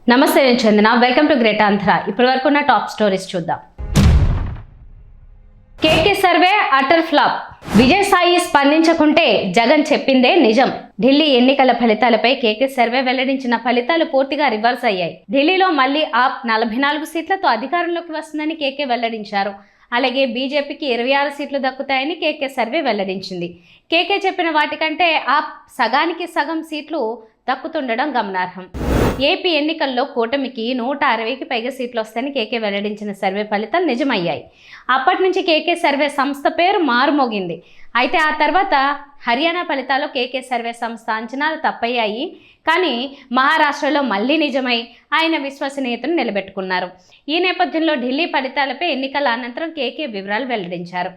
నమస్తే, నేను Chandana. Welcome to great Andhra. ఇప్పటి వరకు ఉన్న టాప్ స్టోరీస్ చూద్దాం. KK survey utter flop. Vijayasai స్పందించకుంటే జగన్ చెప్పిందే నిజం. ఢిల్లీ ఎన్నికల ఫలితాలపై కేకే సర్వే వెల్లడించిన ఫలితాలు పూర్తిగా రివర్స్ అయ్యాయి. ఢిల్లీలో మళ్లీ ఆప్ 44 సీట్లతో అధికారంలోకి వస్తుందని కేకే వెల్లడించారు. అలాగే బీజేపీకి 26 సీట్లు దక్కుతాయని కేకే సర్వే వెల్లడించింది. కేకే చెప్పిన వాటికంటే ఆప్ సగానికి సగం సీట్లు దక్కుతుండడం గమనార్హం. ఏపీ ఎన్నికల్లో కూటమికి 160కి పైగా సీట్లు వస్తాయని కేకే వెల్లడించిన సర్వే ఫలితాలు నిజమయ్యాయి. అప్పటి నుంచి కేకే సర్వే సంస్థ పేరు మారుమోగింది. అయితే ఆ తర్వాత హర్యానా ఫలితాల్లో కేకే సర్వే సంస్థ అంచనాలు తప్పయ్యాయి. కానీ మహారాష్ట్రలో మళ్లీ నిజమై ఆయన విశ్వసనీయతను నిలబెట్టుకున్నారు. ఈ నేపథ్యంలో ఢిల్లీ ఫలితాలపై ఎన్నికల అనంతరం కేకే వివరాలు వెల్లడించారు.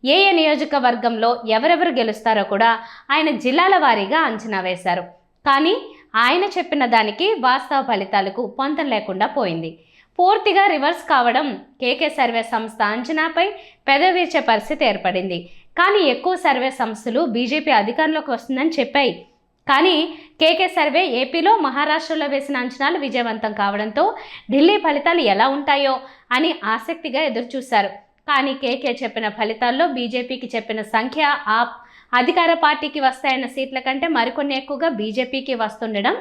ఏ నియోజకవర్గంలో ఎవరెవరు గెలుస్తారో కూడా ఆయన జిల్లాల వారీగా అంచనా వేశారు. కానీ ఆయన చెప్పిన దానికి వాస్తవ ఫలితాలకు పొంతం లేకుండా పోయింది. పూర్తిగా రివర్స్ కావడం కేకే సర్వే సంస్థ అంచనాపై పెదవిర్చే పరిస్థితి ఏర్పడింది. కానీ ఎక్కువ సర్వే సంస్థలు బీజేపీ అధికారంలోకి వస్తుందని చెప్పాయి. కానీ కేకే సర్వే ఏపీలో మహారాష్ట్రలో వేసిన అంచనాలు విజయవంతం కావడంతో ఢిల్లీ ఫలితాలు ఎలా ఉంటాయో అని ఆసక్తిగా ఎదురుచూశారు. కానీ కేకే చెప్పిన ఫలితాల్లో బీజేపీకి చెప్పిన సంఖ్య ఆప్ అధికార పార్టీకి వస్తాయన్న సీట్ల కంటే మరికొన్ని ఎక్కువగా బీజేపీకి వస్తుండడం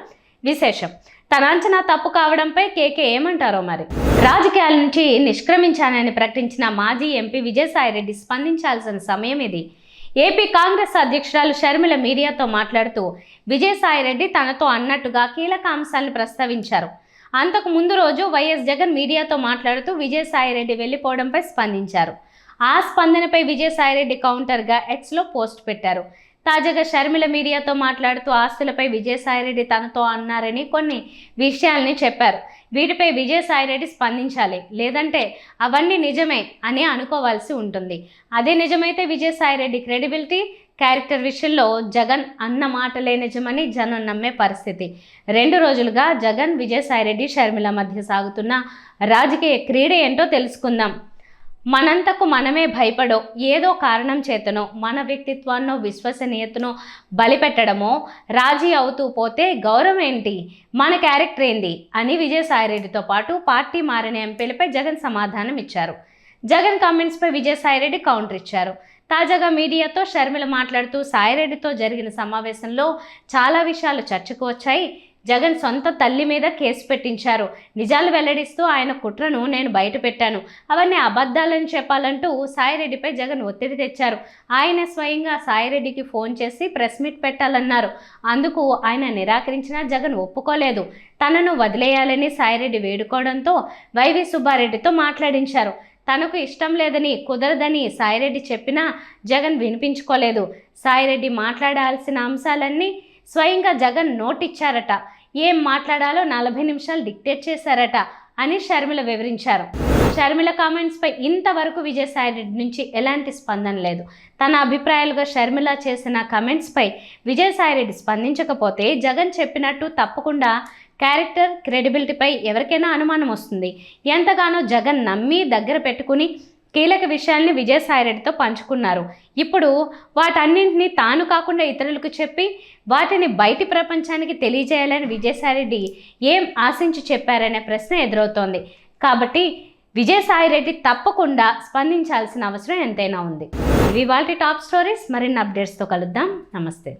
విశేషం. తన అంచనా తప్పు కావడంపై కేకే ఏమంటారో మరి. రాజకీయాల నుంచి నిష్క్రమించానని ప్రకటించిన మాజీ ఎంపీ విజయసాయిరెడ్డి స్పందించాల్సిన సమయం ఇది. ఏపీ కాంగ్రెస్ అధ్యక్షురాలు షర్మిల మీడియాతో మాట్లాడుతూ విజయసాయిరెడ్డి తనతో అన్నట్టుగా కీలక అంశాలను ప్రస్తావించారు. అంతకు ముందు రోజు వైఎస్ జగన్ మీడియాతో మాట్లాడుతూ విజయసాయిరెడ్డి వెళ్లిపోవడంపై స్పందించారు. ఆ స్పందనపై విజయసాయిరెడ్డి కౌంటర్గా ఎక్స్లో పోస్ట్ పెట్టారు. తాజాగా షర్మిల మీడియాతో మాట్లాడుతూ ఆస్తులపై విజయసాయిరెడ్డి తనతో అన్నారని కొన్ని విషయాల్ని చెప్పారు. వీటిపై విజయసాయిరెడ్డి స్పందించాలి, లేదంటే అవన్నీ నిజమే అని అనుకోవాల్సి ఉంటుంది. అదే నిజమైతే విజయసాయిరెడ్డి క్రెడిబిలిటీ, క్యారెక్టర్ విషయంలో జగన్ అన్న మాటలే నిజమని జనం నమ్మే పరిస్థితి. 2 రోజులుగా జగన్, విజయసాయిరెడ్డి, షర్మిల మధ్య సాగుతున్న రాజకీయ క్రీడ ఏంటో తెలుసుకుందాం. మనంతకు మనమే భయపడో, ఏదో కారణం చేతనో, మన వ్యక్తిత్వాన్నో విశ్వసనీయతనో బలిపెట్టడమో, రాజీ అవుతూ పోతే గౌరవం ఏంటి, మన క్యారెక్టర్ ఏంది అని విజయసాయిరెడ్డితో పాటు పార్టీ మారిన ఎంపీలపై జగన్ సమాధానం ఇచ్చారు. జగన్ కామెంట్స్పై విజయసాయిరెడ్డి కౌంటర్ ఇచ్చారు. తాజాగా మీడియాతో షర్మిల మాట్లాడుతూ సాయిరెడ్డితో జరిగిన సమావేశంలో చాలా విషయాలు చర్చకు వచ్చాయి. జగన్ సొంత తల్లి మీద కేసు పెట్టించారు. నిజాలు వెల్లడిస్తూ ఆయన కుట్రను నేను బయట పెట్టాను, అవన్నీ అబద్ధాలని చెప్పాలంటూ సాయిరెడ్డిపై జగన్ ఒత్తిడి తెచ్చారు. ఆయన స్వయంగా సాయిరెడ్డికి ఫోన్ చేసి ప్రెస్ మీట్ పెట్టాలన్నారు. అందుకు ఆయన నిరాకరించినా జగన్ ఒప్పుకోలేదు. తనను వదిలేయాలని సాయిరెడ్డి వేడుకోవడంతో వైవి సుబ్బారెడ్డితో మాట్లాడించారు. తనకు ఇష్టం లేదని, కుదరదని సాయిరెడ్డి చెప్పినా జగన్ వినిపించుకోలేదు. సాయిరెడ్డి మాట్లాడాల్సిన అంశాలన్నీ స్వయంగా జగన్ నోటిచ్చారట. ఏం మాట్లాడాలో 40 నిమిషాలు డిక్టేట్ చేశారట అని షర్మిల వివరించారు. షర్మిల కామెంట్స్పై ఇంతవరకు విజయసాయిరెడ్డి నుంచి ఎలాంటి స్పందన లేదు. తన అభిప్రాయాలుగా షర్మిల చేసిన కామెంట్స్పై విజయసాయిరెడ్డి స్పందించకపోతే జగన్ చెప్పినట్టు తప్పకుండా క్యారెక్టర్, క్రెడిబిలిటీపై ఎవరికైనా అనుమానం వస్తుంది. ఎంతగానో జగన్ నమ్మి దగ్గర పెట్టుకుని కీలక విషయాల్ని విజయసాయిరెడ్డితో పంచుకున్నారు. ఇప్పుడు వాటన్నింటినీ తాను కాకుండా ఇతరులకు చెప్పి వాటిని బయటి ప్రపంచానికి తెలియజేయాలని విజయసాయిరెడ్డి ఏం ఆశించి చెప్పారనే ప్రశ్న ఎదురవుతోంది. కాబట్టి విజయసాయిరెడ్డి తప్పకుండా స్పందించాల్సిన అవసరం ఎంతైనా ఉంది. ఇవి వాటి టాప్ స్టోరీస్. మరిన్ని అప్డేట్స్తో కలుద్దాం. నమస్తే.